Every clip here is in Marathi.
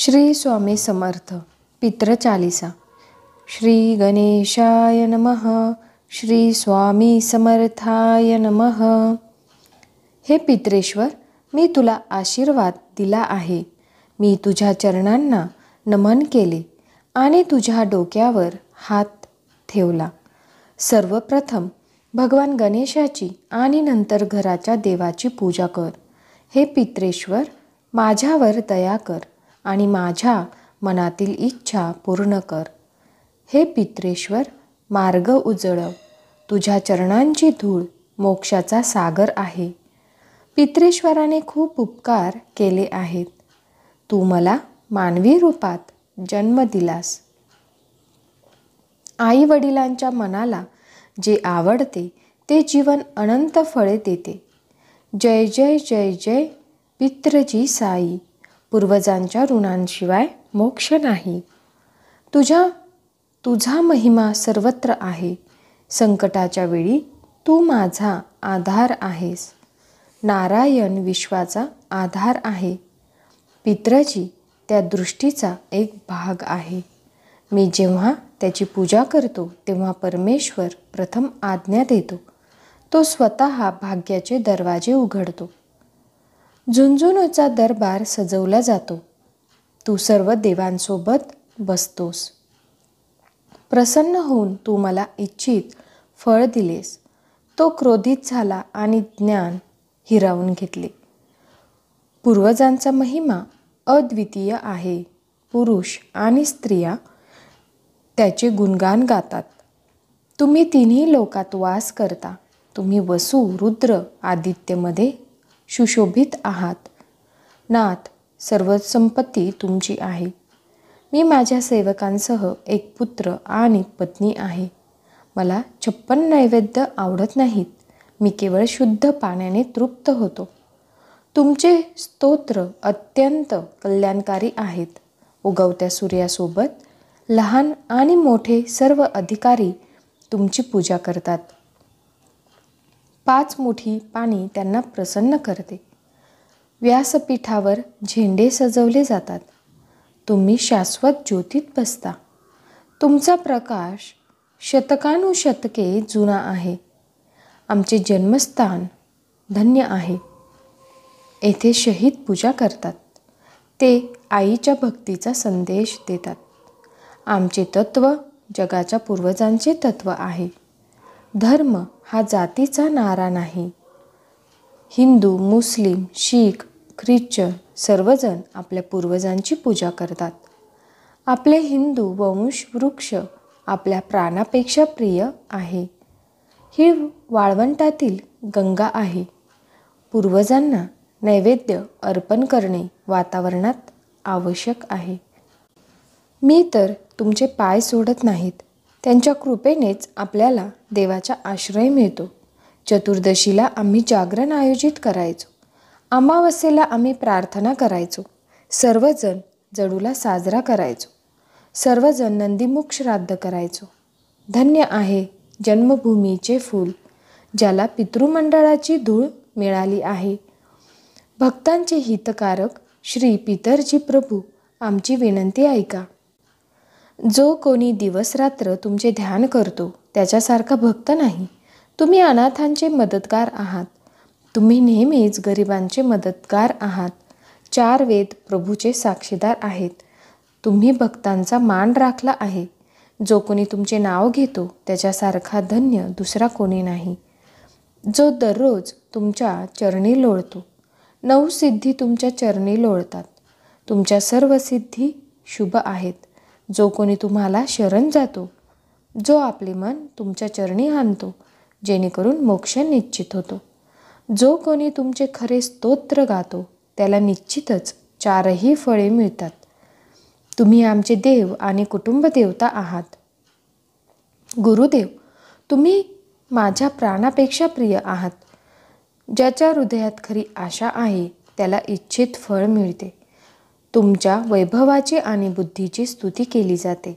श्री स्वामी समर्थ. पितृचालिसा. श्री गणेशाय नमः. श्री स्वामी समर्थाय नमः. हे पितृेश्वर, मी तुला आशीर्वाद दिला आहे. मी तुझ्या चरणांना नमन केले आणि तुझ्या डोक्यावर हात ठेवला. सर्वप्रथम भगवान गणेशाची आणि नंतर घराच्या देवाची पूजा कर. हे पितृेश्वर, माझ्यावर दया कर आणि माझ्या मनातील इच्छा पूर्ण कर. हे पितृेश्वर, मार्ग उजळव. तुझ्या चरणांची धूळ मोक्षाचा सागर आहे. पितृेश्वराने खूप उपकार केले आहेत. तू मला मानवी रूपात जन्म दिलास. आई वडिलांच्या मनाला जे आवडते ते जीवन अनंत फळे देते. जय जय जय जय पितृजी साई. पूर्वजांच्या ऋणांशिवाय मोक्ष नाही. तुझा महिमा सर्वत्र आहे. संकटाच्या वेळी तू माझा आधार आहेस. नारायण विश्वाचा आधार आहे. पितृजी त्या दृष्टीचा एक भाग आहे. मी जेव्हा त्याची पूजा करतो तेव्हा परमेश्वर प्रथम आज्ञा देतो. तो स्वतः भाग्याचे दरवाजे उघडतो. झुंझुनूचा दरबार सजवला जातो. तू सर्व देवांसोबत बसतोस. प्रसन्न होऊन तू मला इच्छित फळ दिलेस. तो क्रोधित झाला आणि ज्ञान हिरावून घेतले. पूर्वजांचा महिमा अद्वितीय आहे. पुरुष आणि स्त्रिया त्याचे गुणगान गातात. तुम्ही तिन्ही लोकात वास करता. तुम्ही वसु, रुद्र, आदित्यमध्ये सुशोभित आहात. नाथ, सर्व संपत्ती तुमची आहे. मी माझ्या सेवकांसह एक पुत्र आणि पत्नी आहे. मला 56 नैवेद्य आवडत नाहीत. मी केवळ शुद्ध पाण्याने तृप्त होतो. तुमचे स्तोत्र अत्यंत कल्याणकारी आहेत. उगवत्या सूर्यासोबत लहान आणि मोठे सर्व अधिकारी तुमची पूजा करतात. 5 मुठी पाणी त्यांना प्रसन्न करते. व्यासपीठावर झेंडे सजवले जातात. तुम्ही शाश्वत ज्योतीत बसता. तुमचा प्रकाश शतकानुशतके जुना आहे. आमचे जन्मस्थान धन्य आहे. येथे शहीद पूजा करतात. ते आईच्या भक्तीचा संदेश देतात. आमचे तत्व जगाच्या पूर्वजांचे तत्व आहे. धर्म हा जातीचा नारा नाही. हिंदू, मुस्लिम, शीख, ख्रिश्चन सर्वजण आपल्या पूर्वजांची पूजा करतात. आपले हिंदू वंश वृक्ष आपल्या प्राणापेक्षा प्रिय आहे. ही वाळवंटातील गंगा आहे. पूर्वजांना नैवेद्य अर्पण करणे वातावरणात आवश्यक आहे. मी तर तुमचे पाय सोडत नाहीत. त्यांच्या कृपेनेच आपल्याला देवाचा आश्रय मिळतो. चतुर्दशीला आम्ही जागरण आयोजित करायचो. अमावस्येला आम्ही प्रार्थना करायचो. सर्वजण जडूला साजरा करायचो. सर्वजण नंदीमुख श्राद्ध करायचो. धन्य आहे जन्मभूमीचे फूल, ज्याला पितृमंडळाची धूळ मिळाली आहे. भक्तांचे हितकारक श्री पितरजी प्रभू, आमची विनंती ऐका. जो कोणी दिवसरात्र तुमचे ध्यान करतो त्याच्यासारखा भक्त नाही. तुम्ही अनाथांचे मदतगार आहात. तुम्ही नेहमीच गरिबांचे मदतगार आहात. 4 वेद प्रभूचे साक्षीदार आहेत. तुम्ही भक्तांचा मान राखला आहे. जो कोणी तुमचे नाव घेतो त्याच्यासारखा धन्य दुसरा कोणी नाही. जो दररोज तुमच्या चरणी लोळतो. 9 सिद्धी तुमच्या चरणी लोळतात. तुमच्या सर्व सिद्धी शुभ आहेत. जो कोणी तुम्हाला शरण जातो, जो आपले मन तुमच्या चरणी आणतो, जेणेकरून मोक्ष निश्चित होतो. जो कोणी तुमचे खरे स्तोत्र गातो त्याला निश्चितच 4ही फळे मिळतात. तुम्ही आमचे देव आणि कुटुंब देवता आहात. गुरुदेव, तुम्ही माझ्या प्राणापेक्षा प्रिय आहात. ज्याच्या हृदयात खरी आशा आहे त्याला इच्छित फळ मिळते. तुमच्या वैभवाची आणि बुद्धीची स्तुती केली जाते.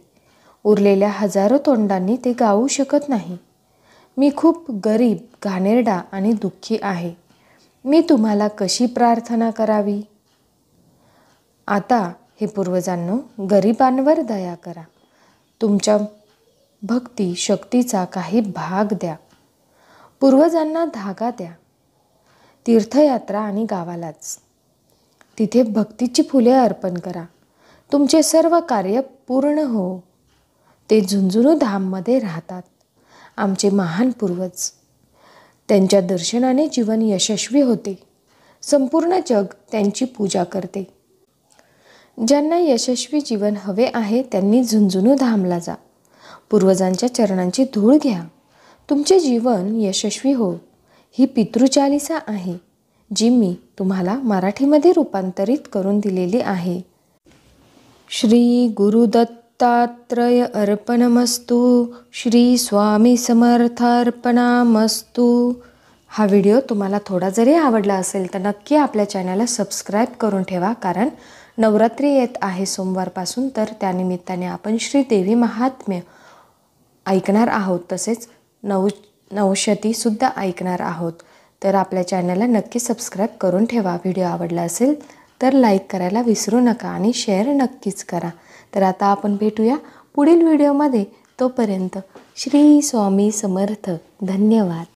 उरलेल्या हजारो तोंडांनी ते गाऊ शकत नाही. मी खूप गरीब, घाणेरडा आणि दुःखी आहे. मी तुम्हाला कशी प्रार्थना करावी? आता हे पूर्वजांनो, गरिबांवर दया करा. तुमच्या भक्ती शक्तीचा काही भाग द्या. पूर्वजांना धागा द्या. तीर्थयात्रा आणि गावालाच. तिथे भक्तीची फुले अर्पण करा. तुमचे सर्व कार्य पूर्ण हो. ते झुंझुनू धाममध्ये राहतात. आमचे महान पूर्वज. त्यांच्या दर्शनाने जीवन यशस्वी होते. संपूर्ण जग त्यांची पूजा करते. ज्यांना यशस्वी जीवन हवे आहे त्यांनी झुंझुनू धामला जा. पूर्वजांच्या चरणांची धूळ घ्या. तुमचे जीवन यशस्वी हो. ही पितृचालिसा आहे जी मी तुम्हाला मराठीमध्ये रूपांतरित करून दिलेली आहे. श्री गुरुदत्तात्रय अर्पणमस्तु. श्री स्वामी समर्थार्पणमस्तु. हा व्हिडिओ तुम्हाला थोडा जरी आवडला असेल तर नक्की आपल्या चॅनलला सबस्क्राईब करून ठेवा, कारण नवरात्री येत आहे सोमवारपासून. तर त्यानिमित्ताने आपण श्रीदेवी महात्म्य ऐकणार आहोत, तसेच नवशतीसुद्धा ऐकणार आहोत. तर आपल्या चॅनलला नक्की सबस्क्राईब करून ठेवा. व्हिडिओ आवडला असेल तर लाईक करायला विसरू नका आणि शेअर नक्कीच करा. तर आता आपण भेटूया पुढील व्हिडिओमध्ये. तोपर्यंत श्री स्वामी समर्थ. धन्यवाद.